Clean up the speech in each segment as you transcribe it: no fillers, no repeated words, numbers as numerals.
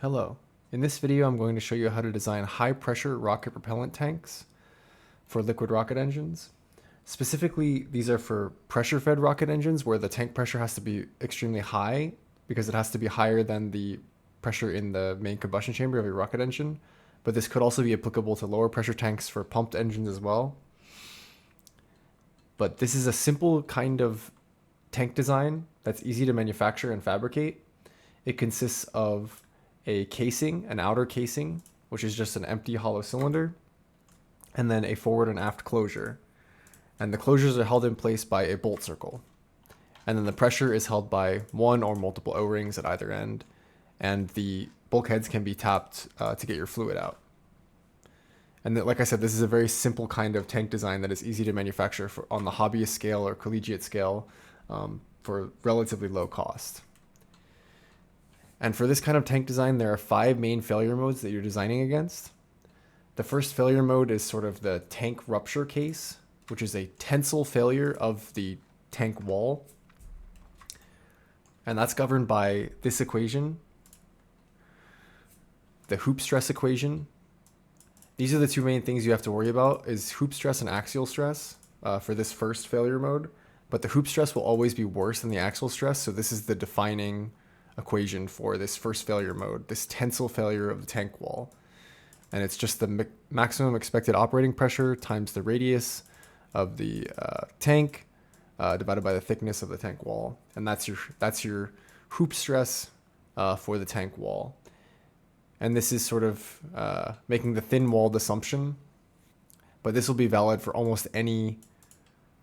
Hello. In this video, I'm going to show you how to design high-pressure rocket propellant tanks for liquid rocket engines. Specifically, these are for pressure-fed rocket engines where the tank pressure has to be extremely high because it has to be higher than the pressure in the main combustion chamber of your rocket engine. But this could also be applicable to lower pressure tanks for pumped engines as well. But this is a simple kind of tank design that's easy to manufacture and fabricate. It consists of a casing, an outer casing, which is just an empty hollow cylinder, and then a forward and aft closure. And the closures are held in place by a bolt circle. And then the pressure is held by one or multiple O-rings at either end, and the bulkheads can be tapped to get your fluid out. And like I said, this is a very simple kind of tank design that is easy to manufacture on the hobbyist scale or collegiate scale for relatively low cost. And for this kind of tank design, there are 5 main failure modes that you're designing against. The first failure mode is sort of the tank rupture case, which is a tensile failure of the tank wall. And that's governed by this equation, the hoop stress equation. These are the 2 main things you have to worry about, is hoop stress and axial stress for this first failure mode. But the hoop stress will always be worse than the axial stress, so this is the defining equation for this first failure mode, this tensile failure of the tank wall. And it's just the maximum expected operating pressure times the radius of the tank divided by the thickness of the tank wall. And that's your hoop stress for the tank wall. And this is sort of making the thin walled assumption, but this will be valid for almost any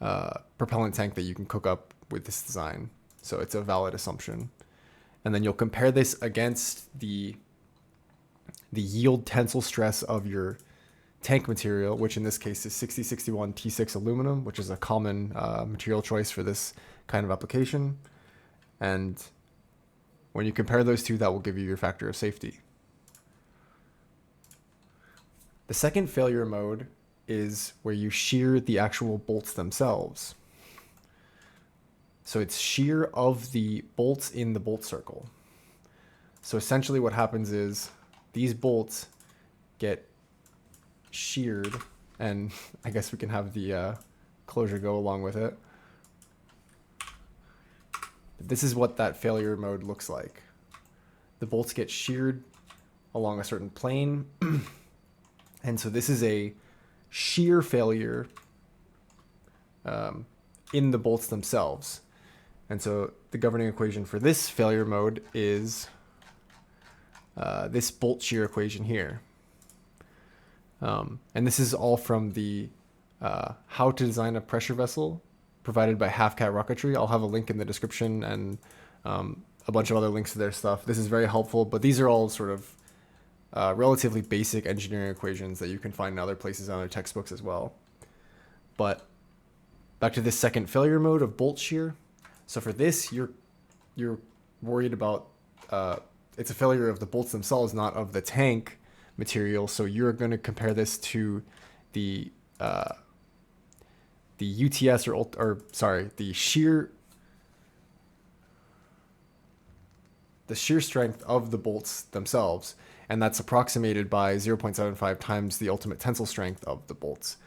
propellant tank that you can cook up with this design. So it's a valid assumption. And then you'll compare this against the yield tensile stress of your tank material, which in this case is 6061 T6 aluminum, which is a common material choice for this kind of application. And when you compare those two, that will give you your factor of safety. The second failure mode is where you shear the actual bolts themselves. So it's shear of the bolts in the bolt circle. So essentially what happens is these bolts get sheared, and I guess we can have the closure go along with it. This is what that failure mode looks like. The bolts get sheared along a certain plane. And so this is a shear failure in the bolts themselves. And so the governing equation for this failure mode is this bolt shear equation here. And this is all from the How to Design a Pressure Vessel provided by Half Cat Rocketry. I'll have a link in the description and a bunch of other links to their stuff. This is very helpful, but these are all sort of relatively basic engineering equations that you can find in other places in other textbooks as well. But back to this second failure mode of bolt shear. So for this, you're worried about it's a failure of the bolts themselves, not of the tank material. So you're going to compare this to the UTS the shear strength of the bolts themselves, and that's approximated by 0.75 times the ultimate tensile strength of the bolts.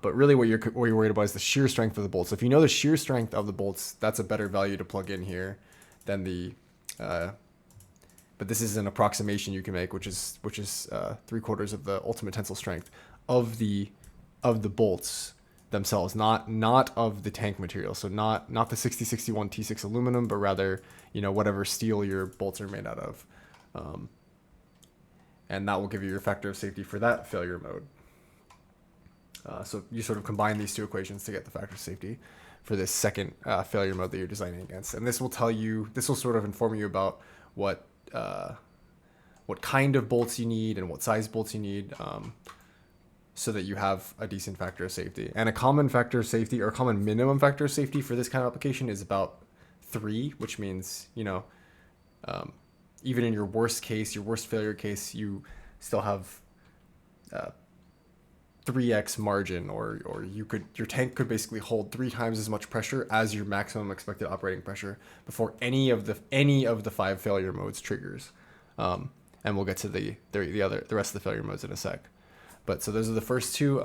But really what you're worried about is the shear strength of the bolts. So if you know the shear strength of the bolts, that's a better value to plug in here than the, but this is an approximation you can make, which is 3/4 of the ultimate tensile strength of the bolts themselves, not of the tank material. So not the 6061 T6 aluminum, but rather, whatever steel your bolts are made out of. And that will give you your factor of safety for that failure mode. So you sort of combine these 2 equations to get the factor of safety for this second failure mode that you're designing against. And this will sort of inform you about what kind of bolts you need and what size bolts you need, so that you have a decent factor of safety. And a common factor of safety, or common minimum factor of safety for this kind of application, is about 3, which means, even in your worst case, your worst failure case, you still have 3x margin, or your tank could basically hold 3 times as much pressure as your maximum expected operating pressure before any of the 5 failure modes triggers. and we'll get to the rest of the failure modes in a sec. But so those are the first two.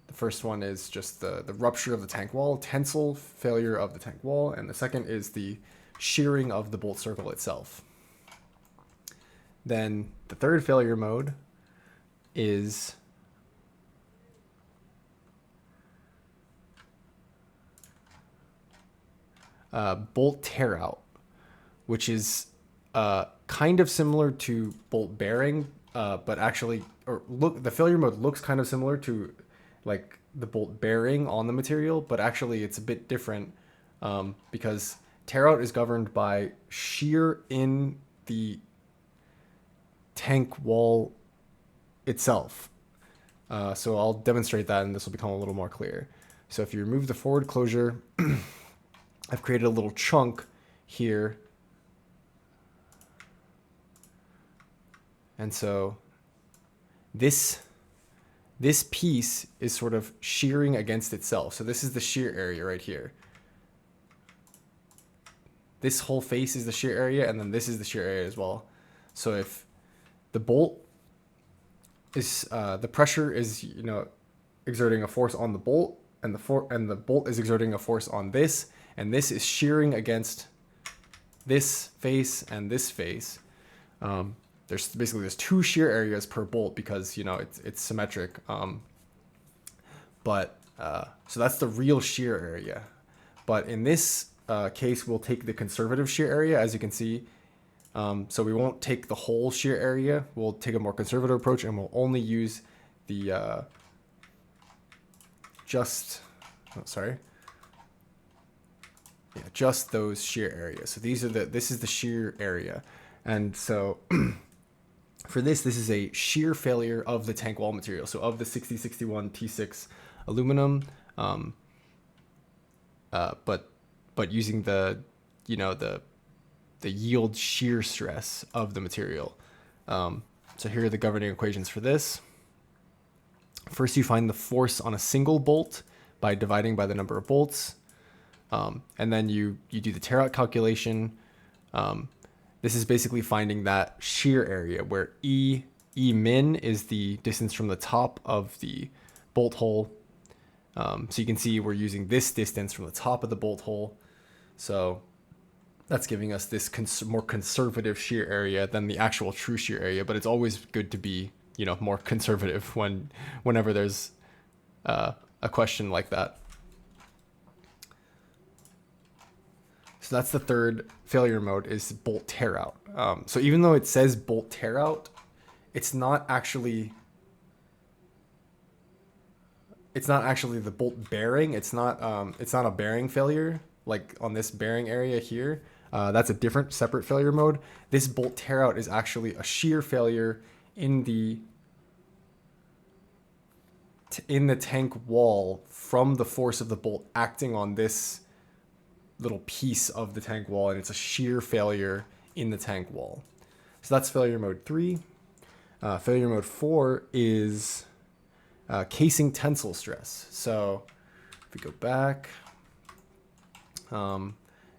The first one is just the rupture of the tank wall, tensile failure of the tank wall, and the second is the shearing of the bolt circle itself. Then the third failure mode is bolt tear out, which is kind of similar to bolt bearing, but actually, the failure mode looks kind of similar to like the bolt bearing on the material, but actually it's a bit different because tear out is governed by shear in the tank wall itself. So I'll demonstrate that and this will become a little more clear. So if you remove the forward closure, I've created a little chunk here. And so this piece is sort of shearing against itself. So this is the shear area right here. This whole face is the shear area, and then this is the shear area as well. So if the bolt is, the pressure is, exerting a force on the bolt, and the bolt is exerting a force on this, and this is shearing against this face and this face. There's two shear areas per bolt because it's symmetric. So that's the real shear area. But in this case, we'll take the conservative shear area, as you can see. So we won't take the whole shear area. We'll take a more conservative approach, and we'll only use the just those shear areas. So this is the shear area, and so. For this is a shear failure of the tank wall material. So of the 6061 T6 aluminum, but using the yield shear stress of the material. So here are the governing equations for this. First, you find the force on a single bolt by dividing by the number of bolts, and then you do the tear out calculation. This is basically finding that shear area where E min is the distance from the top of the bolt hole. So you can see we're using this distance from the top of the bolt hole. So that's giving us this more conservative shear area than the actual true shear area. But it's always good to be, more conservative whenever there's a question like that. So that's the third failure mode, is bolt tear out. So even though it says bolt tear out, it's not actually the bolt bearing. It's not a bearing failure like on this bearing area here. That's a different separate failure mode. This bolt tear out is actually a shear failure in the tank wall from the force of the bolt acting on this little piece of the tank wall, and it's a shear failure in the tank wall. So that's failure mode 3. Failure mode 4 is casing tensile stress. So if we go back, and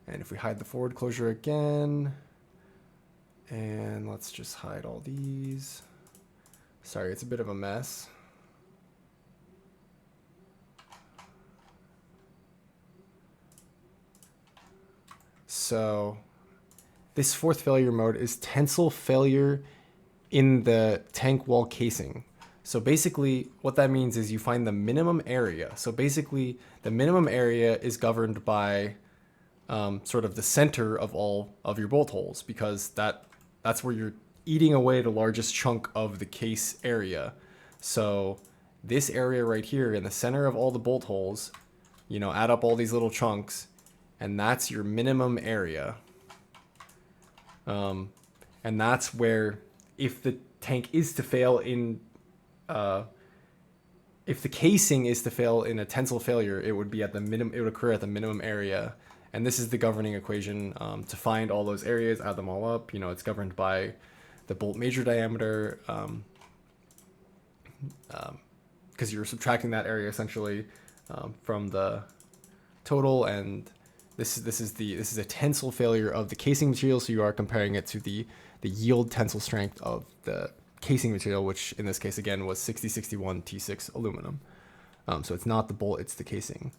if we hide the forward closure again, and let's just hide all these. Sorry, it's a bit of a mess. So this fourth failure mode is tensile failure in the tank wall casing. So basically what that means is you find the minimum area. So basically the minimum area is governed by sort of the center of all of your bolt holes, because that's where you're eating away the largest chunk of the case area. So this area right here in the center of all the bolt holes, add up all these little chunks, and that's your minimum area. And that's where, if the tank is to fail in, if the casing is to fail in a tensile failure, it would be at the minimum. It would occur at the minimum area, and this is the governing equation to find all those areas. Add them all up. It's governed by the bolt major diameter, because you're subtracting that area essentially from the total, and This is a tensile failure of the casing material, so you are comparing it to the yield tensile strength of the casing material, which in this case again was 6061 T6 aluminum. So it's not the bolt, it's the casing.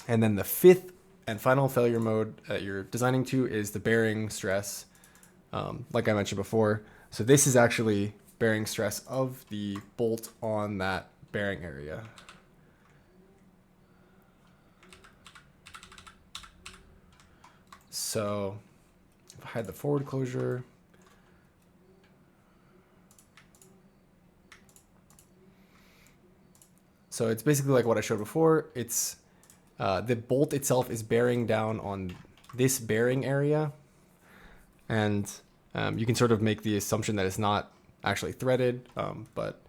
And then the fifth and final failure mode that you're designing to is the bearing stress, like I mentioned before. So this is actually bearing stress of the bolt on that bearing area. So if I had the forward closure, so it's basically like what I showed before. It's the bolt itself is bearing down on this bearing area, and you can sort of make the assumption that it's not actually threaded, but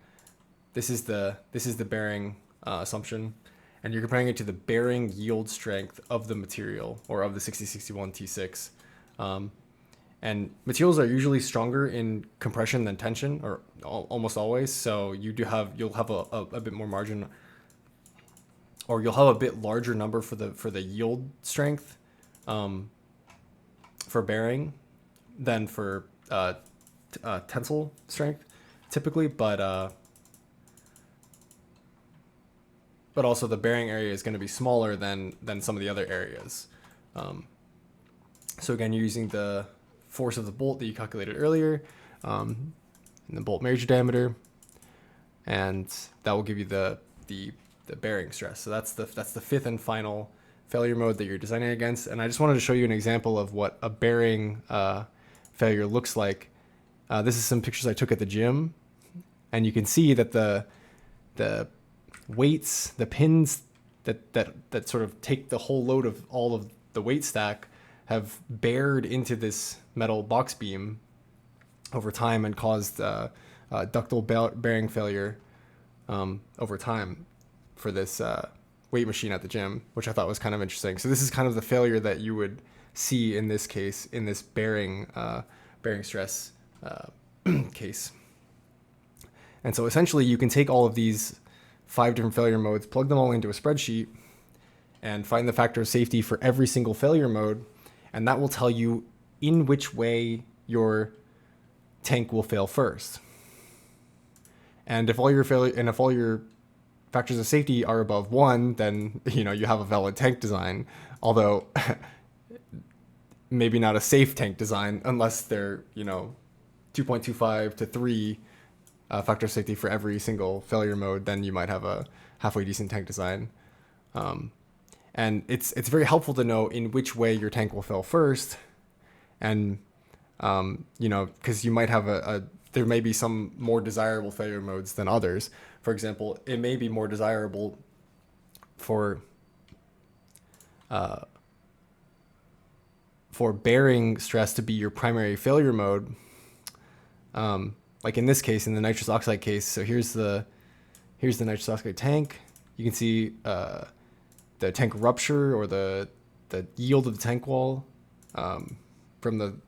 this is the bearing assumption, and you're comparing it to the bearing yield strength of the material, or of the 6061 T6. And materials are usually stronger in compression than tension, or almost always. So you'll have a bit more margin, or you'll have a bit larger number for the yield strength for bearing than for tensile strength typically, but also the bearing area is going to be smaller than some of the other areas. So again, you're using the force of the bolt that you calculated earlier, and the bolt major diameter, and that will give you the bearing stress. So that's the fifth and final failure mode that you're designing against. And I just wanted to show you an example of what a bearing failure looks like. This is some pictures I took at the gym, and you can see that the weights, the pins that sort of take the whole load of all of the weight stack have bared into this metal box beam over time and caused ductile bearing failure over time for this weight machine at the gym, which I thought was kind of interesting. So this is kind of the failure that you would see in this case, in this bearing stress case. And so essentially you can take all of these 5 different failure modes, plug them all into a spreadsheet, and find the factor of safety for every single failure mode, and that will tell you in which way your tank will fail first. And if all your factors of safety are above 1, then you have a valid tank design, although maybe not a safe tank design unless they're 2.25 to 3 factor of safety for every single failure mode. Then you might have a halfway decent tank design. And it's very helpful to know in which way your tank will fail first, and because you might have there may be some more desirable failure modes than others. For example, it may be more desirable for bearing stress to be your primary failure mode. Like in this case, in the nitrous oxide case. So here's the nitrous oxide tank. You can see the tank rupture, or the yield of the tank wall from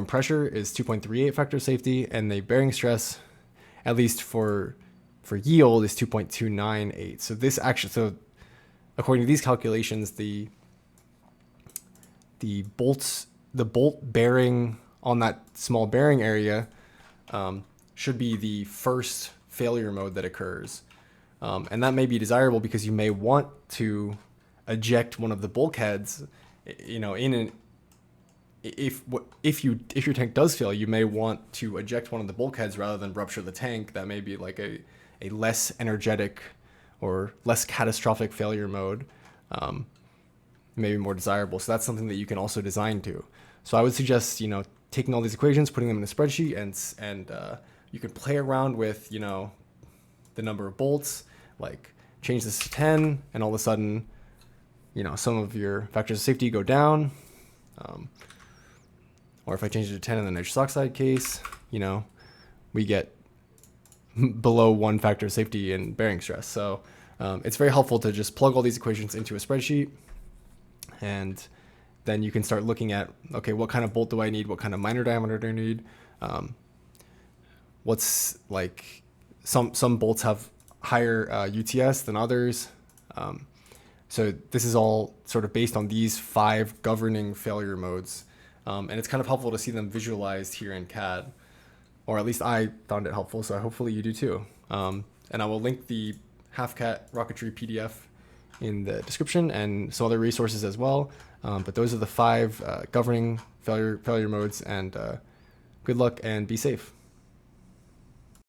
pressure is 2.38 factor of safety, and the bearing stress, at least for yield, is 2.298. So this actually, according to these calculations, the bolt bearing on that small bearing area should be the first failure mode that occurs. And that may be desirable because you may want to eject one of the bulkheads, if your tank does fail, you may want to eject one of the bulkheads rather than rupture the tank. That may be like a less energetic or less catastrophic failure mode, maybe more desirable. So that's something that you can also design to. So I would suggest, taking all these equations, putting them in a spreadsheet, and you can play around with, the number of bolts, like change this to 10, and all of a sudden, some of your factors of safety go down. Or if I change it to 10 in the nitrous oxide case, we get below 1 factor of safety in bearing stress. So it's very helpful to just plug all these equations into a spreadsheet, and then you can start looking at, okay, what kind of bolt do I need? What kind of minor diameter do I need? What's like, some bolts have higher UTS than others. So this is all sort of based on these 5 governing failure modes. And it's kind of helpful to see them visualized here in CAD, or at least I found it helpful, so hopefully you do too. And I will link the Half Cat Rocketry PDF in the description and some other resources as well. But those are the 5 governing failure modes, and good luck and be safe.